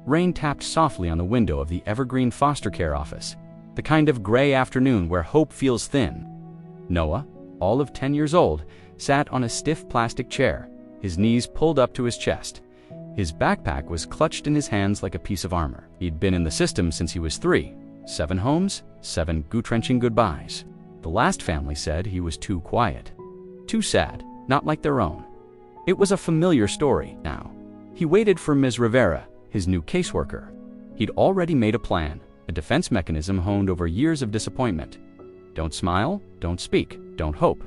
Rain tapped softly on the window of the evergreen foster care office, the kind of gray afternoon where hope feels thin. Noah, all of 10 years old, sat on a stiff plastic chair, his knees pulled up to his chest. His backpack was clutched in his hands like a piece of armor. He'd been in the system since he was 3. 7 homes, 7 gut-wrenching goodbyes. The last family said he was too quiet. Too sad, not like their own. It was a familiar story now. He waited for Ms. Rivera, his new caseworker. He'd already made a plan, a defense mechanism honed over years of disappointment. Don't smile, don't speak, don't hope.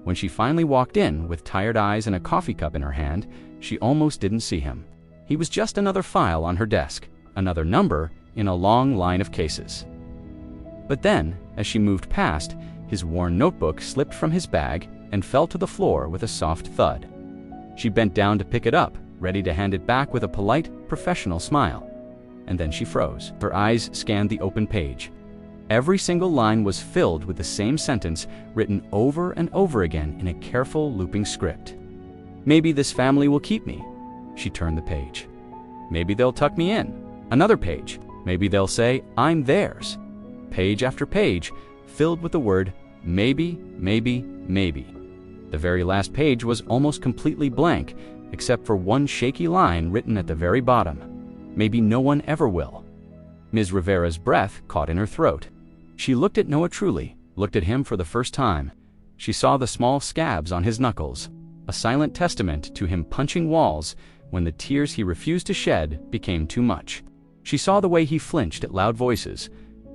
When she finally walked in with tired eyes and a coffee cup in her hand, she almost didn't see him. He was just another file on her desk, another number in a long line of cases. But then, as she moved past, his worn notebook slipped from his bag and fell to the floor with a soft thud. She bent down to pick it up, ready to hand it back with a polite, professional smile. And then she froze. Her eyes scanned the open page. Every single line was filled with the same sentence, written over and over again in a careful, looping script. Maybe this family will keep me. She turned the page. Maybe they'll tuck me in. Another page. Maybe they'll say, I'm theirs. Page after page, filled with the word, maybe, maybe, maybe. The very last page was almost completely blank, except for one shaky line written at the very bottom. Maybe no one ever will. Ms. Rivera's breath caught in her throat. She looked at Noah truly, looked at him for the first time. She saw the small scabs on his knuckles, a silent testament to him punching walls when the tears he refused to shed became too much. She saw the way he flinched at loud voices,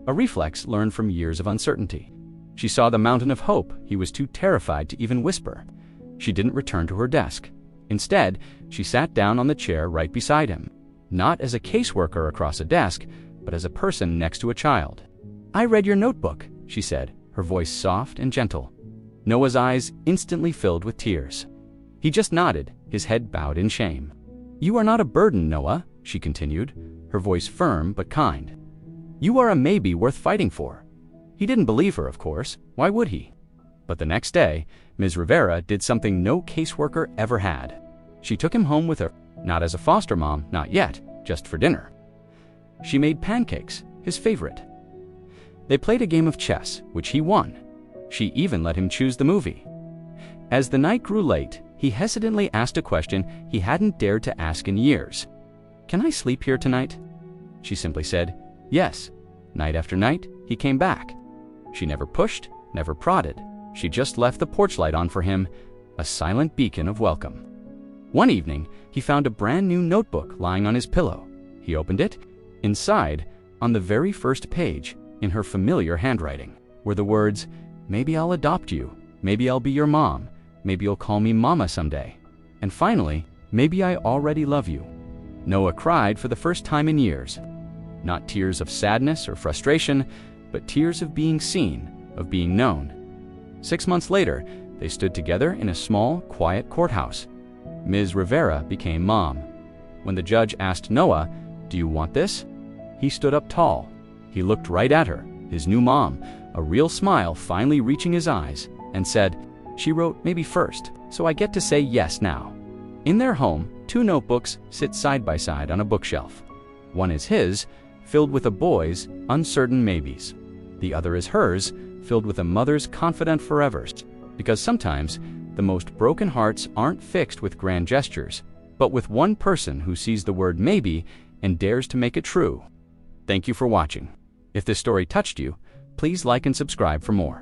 a reflex learned from years of uncertainty. She saw the mountain of hope he was too terrified to even whisper. She didn't return to her desk. Instead, she sat down on the chair right beside him, not as a caseworker across a desk, but as a person next to a child. I read your notebook, she said, her voice soft and gentle. Noah's eyes instantly filled with tears. He just nodded, his head bowed in shame. You are not a burden, Noah, she continued, her voice firm but kind. You are a maybe worth fighting for. He didn't believe her, of course. Why would he? But the next day, Ms. Rivera did something no caseworker ever had. She took him home with her, not as a foster mom, not yet, just for dinner. She made pancakes, his favorite. They played a game of chess, which he won. She even let him choose the movie. As the night grew late, he hesitantly asked a question he hadn't dared to ask in years. Can I sleep here tonight? She simply said, yes. Night after night, he came back. She never pushed, never prodded. She just left the porch light on for him, a silent beacon of welcome. One evening, he found a brand new notebook lying on his pillow. He opened it. Inside, on the very first page, in her familiar handwriting, were the words, maybe I'll adopt you, maybe I'll be your mom, maybe you'll call me mama someday, and finally, maybe I already love you. Noah cried for the first time in years. Not tears of sadness or frustration, but tears of being seen, of being known. 6 months later, they stood together in a small, quiet courthouse. Ms. Rivera became mom. When the judge asked Noah, do you want this? He stood up tall. He looked right at her, his new mom, a real smile finally reaching his eyes, and said, she wrote maybe first, so I get to say yes now. In their home, 2 notebooks sit side by side on a bookshelf. One is his, filled with a boy's uncertain maybes. The other is hers, filled with a mother's confident forevers. Because sometimes, the most broken hearts aren't fixed with grand gestures, but with one person who sees the word maybe and dares to make it true. Thank you for watching. If this story touched you, please like and subscribe for more.